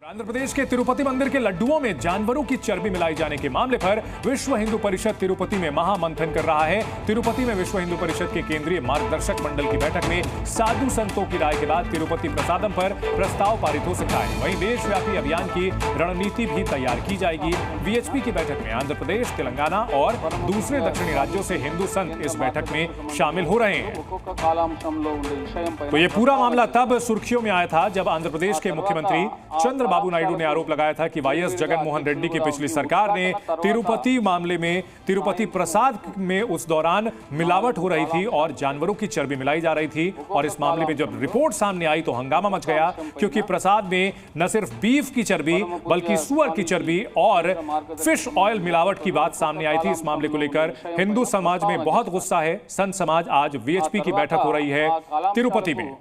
आंध्र प्रदेश के तिरुपति मंदिर के लड्डुओं में जानवरों की चर्बी मिलाई जाने के मामले पर विश्व हिंदू परिषद तिरुपति में महामंथन कर रहा है। तिरुपति में विश्व हिंदू परिषद के केंद्रीय मार्गदर्शक मंडल की बैठक में साधु संतों की राय के बाद तिरुपति प्रसादम पर प्रस्ताव पारित हो सकता है। वहीं देशव्यापी अभियान की रणनीति भी तैयार की जाएगी। वीएचपी की बैठक में आंध्र प्रदेश, तेलंगाना और दूसरे दक्षिणी राज्यों से हिंदू संत इस बैठक में शामिल हो रहे हैं। तो ये पूरा मामला तब सुर्खियों में आया था जब आंध्र प्रदेश के मुख्यमंत्री चंद्रबाबू नायडू ने आरोप लगाया था कि वाईएस जगन मोहन रेड्डी की पिछली सरकार ने तिरुपति मामले में तिरुपति प्रसाद में उस दौरान मिलावट हो रही थी और जानवरों की चर्बी मिलाई जा रही थी। और इस मामले में जब रिपोर्ट सामने आई तो हंगामा मच गया, क्योंकि प्रसाद में न सिर्फ बीफ की चर्बी बल्कि सुअर की चर्बी और फिश ऑयल मिलावट की बात सामने आई थी। इस मामले को लेकर हिंदू समाज में बहुत गुस्सा है। संत समाज आज वीएचपी की बैठक हो रही है तिरुपति में।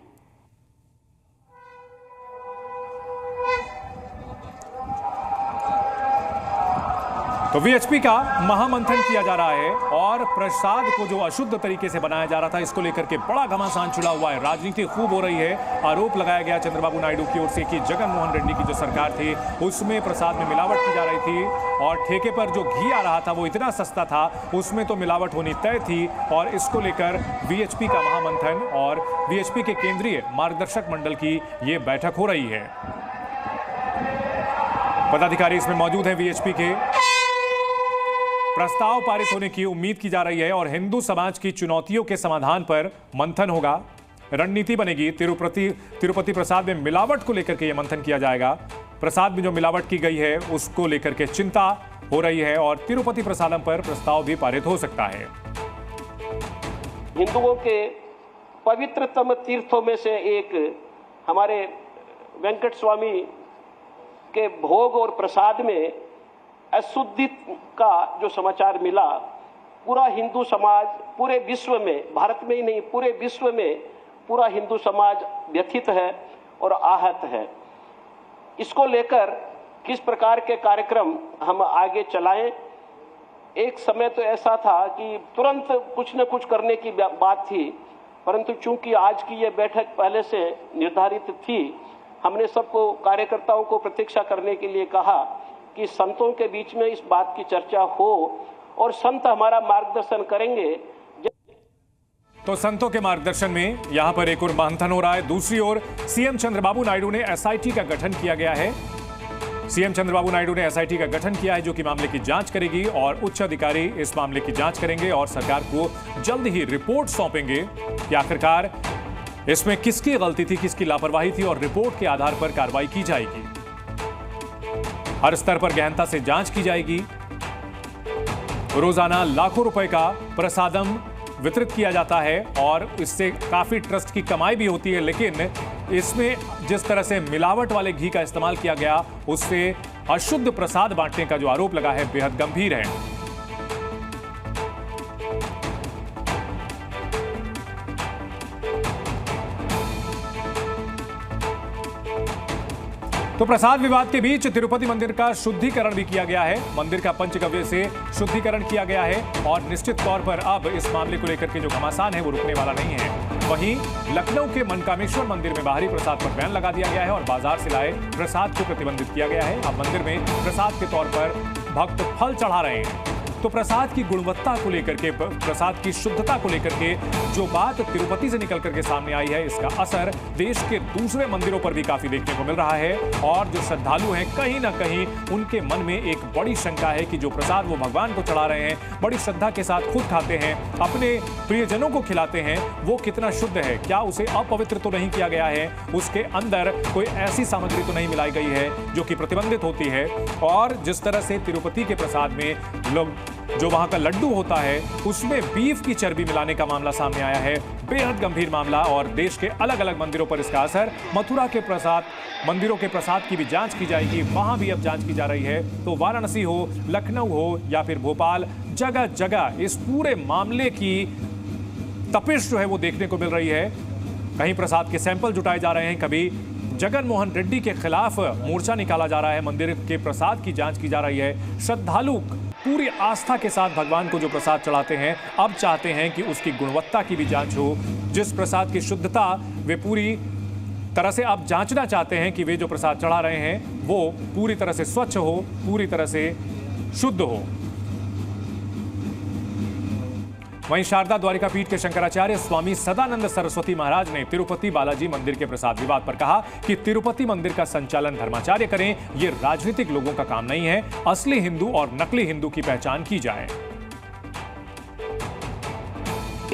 तो वीएचपी का महामंथन किया जा रहा है और प्रसाद को जो अशुद्ध तरीके से बनाया जा रहा था, इसको लेकर के बड़ा घमासान छिड़ा हुआ है। राजनीति खूब हो रही है। आरोप लगाया गया चंद्रबाबू नायडू की ओर से कि जगन मोहन रेड्डी की जो सरकार थी उसमें प्रसाद में मिलावट की जा रही थी और ठेके पर जो घी आ रहा था वो इतना सस्ता था, उसमें तो मिलावट होनी तय थी। और इसको लेकर वीएचपी का महामंथन और वीएचपी के केंद्रीय मार्गदर्शक मंडल की ये बैठक हो रही है। पदाधिकारी इसमें मौजूद है वीएचपी के। प्रस्ताव पारित होने की उम्मीद की जा रही है और हिंदू समाज की चुनौतियों के समाधान पर मंथन होगा। रणनीति बनेगी। तिरुपति प्रसाद में मिलावट को लेकर के यह मंथन किया जाएगा। प्रसाद में जो मिलावट की गई है उसको लेकर के चिंता हो रही है और तिरुपति प्रसादम पर प्रस्ताव भी पारित हो सकता है। हिंदुओं के पवित्रतम तीर्थों में से एक हमारे वेंकट स्वामी के भोग और प्रसाद में अशुद्धि का जो समाचार मिला, पूरा हिंदू समाज पूरे विश्व में, भारत में ही नहीं पूरे विश्व में पूरा हिंदू समाज व्यथित है और आहत है। इसको लेकर किस प्रकार के कार्यक्रम हम आगे चलाएं। एक समय तो ऐसा था कि तुरंत कुछ न कुछ करने की बात थी, परंतु चूंकि आज की ये बैठक पहले से निर्धारित थी, हमने सबको कार्यकर्ताओं को प्रतीक्षा करने के लिए कहा कि संतों के बीच में इस बात की चर्चा हो और संत हमारा मार्गदर्शन करेंगे। तो संतों के मार्गदर्शन में यहां पर एक और मंथन हो रहा है। दूसरी ओर सीएम चंद्रबाबू नायडू ने एसआईटी का गठन किया गया है। सीएम चंद्रबाबू नायडू ने एसआईटी का गठन किया है जो कि मामले की जांच करेगी और उच्च अधिकारी इस मामले की जांच करेंगे और सरकार को जल्द ही रिपोर्ट सौंपेंगे कि आखिरकार इसमें किसकी गलती थी, किसकी लापरवाही थी और रिपोर्ट के आधार पर कार्रवाई की जाएगी। हर स्तर पर गहनता से जांच की जाएगी। रोजाना लाखों रुपए का प्रसादम वितरित किया जाता है और इससे काफी ट्रस्ट की कमाई भी होती है, लेकिन इसमें जिस तरह से मिलावट वाले घी का इस्तेमाल किया गया उससे अशुद्ध प्रसाद बांटने का जो आरोप लगा है बेहद गंभीर है। तो प्रसाद विवाद के बीच तिरुपति मंदिर का शुद्धिकरण भी किया गया है। मंदिर का पंचगव्य से शुद्धिकरण किया गया है और निश्चित तौर पर अब इस मामले को लेकर के जो घमासान है वो रुकने वाला नहीं है। वहीं लखनऊ के मनकामेश्वर मंदिर में बाहरी प्रसाद पर बैन लगा दिया गया है और बाजार से लाए प्रसाद को प्रतिबंधित किया गया है। अब मंदिर में प्रसाद के तौर पर भक्त फल चढ़ा रहे हैं। तो प्रसाद की गुणवत्ता को लेकर के, प्रसाद की शुद्धता को लेकर के जो बात तिरुपति से निकल करके सामने आई है, इसका असर देश के दूसरे मंदिरों पर भी काफी देखने को मिल रहा है। और जो श्रद्धालु हैं कहीं ना कहीं उनके मन में एक बड़ी शंका है कि जो प्रसाद वो भगवान को चढ़ा रहे हैं, बड़ी श्रद्धा के साथ खुद खाते हैं, अपने प्रियजनों को खिलाते हैं, वो कितना शुद्ध है, क्या उसे अपवित्र तो नहीं किया गया है, उसके अंदर कोई ऐसी सामग्री तो नहीं मिलाई गई है जो कि प्रतिबंधित होती है। और जिस तरह से तिरुपति के प्रसाद में लोग जो वहां का लड्डू होता है उसमें बीफ की चर्बी मिलाने का मामला सामने आया है, बेहद गंभीर मामला और देश के अलग अलग मंदिरों पर इसका असर। मथुरा के मंदिरों के प्रसाद की भी जांच की जाएगी, वहां भी अब जांच की जा रही है। तो वाराणसी हो, लखनऊ हो या फिर भोपाल, जगह जगह इस पूरे मामले की तपिश जो है वो देखने को मिल रही है। कहीं प्रसाद के सैंपल जुटाए जा रहे हैं, कभी जगन मोहन रेड्डी के खिलाफ मोर्चा निकाला जा रहा है, मंदिर के प्रसाद की जांच की जा रही है। श्रद्धालु पूरी आस्था के साथ भगवान को जो प्रसाद चढ़ाते हैं अब चाहते हैं कि उसकी गुणवत्ता की भी जांच हो। जिस प्रसाद की शुद्धता वे पूरी तरह से आप जांचना चाहते हैं कि वे जो प्रसाद चढ़ा रहे हैं वो पूरी तरह से स्वच्छ हो, पूरी तरह से शुद्ध हो। वहीं शारदा द्वारिका पीठ के शंकराचार्य स्वामी सदानंद सरस्वती महाराज ने तिरुपति बालाजी मंदिर के प्रसाद विवाद पर कहा कि तिरुपति मंदिर का संचालन धर्माचार्य करें, ये राजनीतिक लोगों का काम नहीं है। असली हिंदू और नकली हिंदू की पहचान की जाए।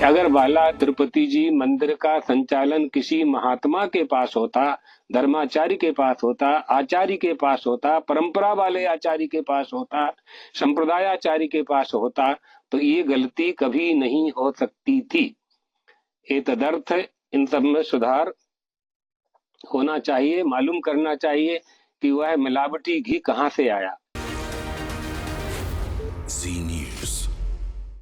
अगर बाला तिरुपति जी मंदिर का संचालन किसी महात्मा के पास होता, धर्माचार्य के पास होता, आचार्य के पास होता, परंपरा वाले आचार्य के पास होता, संप्रदाय आचार्य के पास होता, तो ये गलती कभी नहीं हो सकती थी। ये तदर्थ इन सब में सुधार होना चाहिए। मालूम करना चाहिए कि वह मिलावटी घी कहां से आया।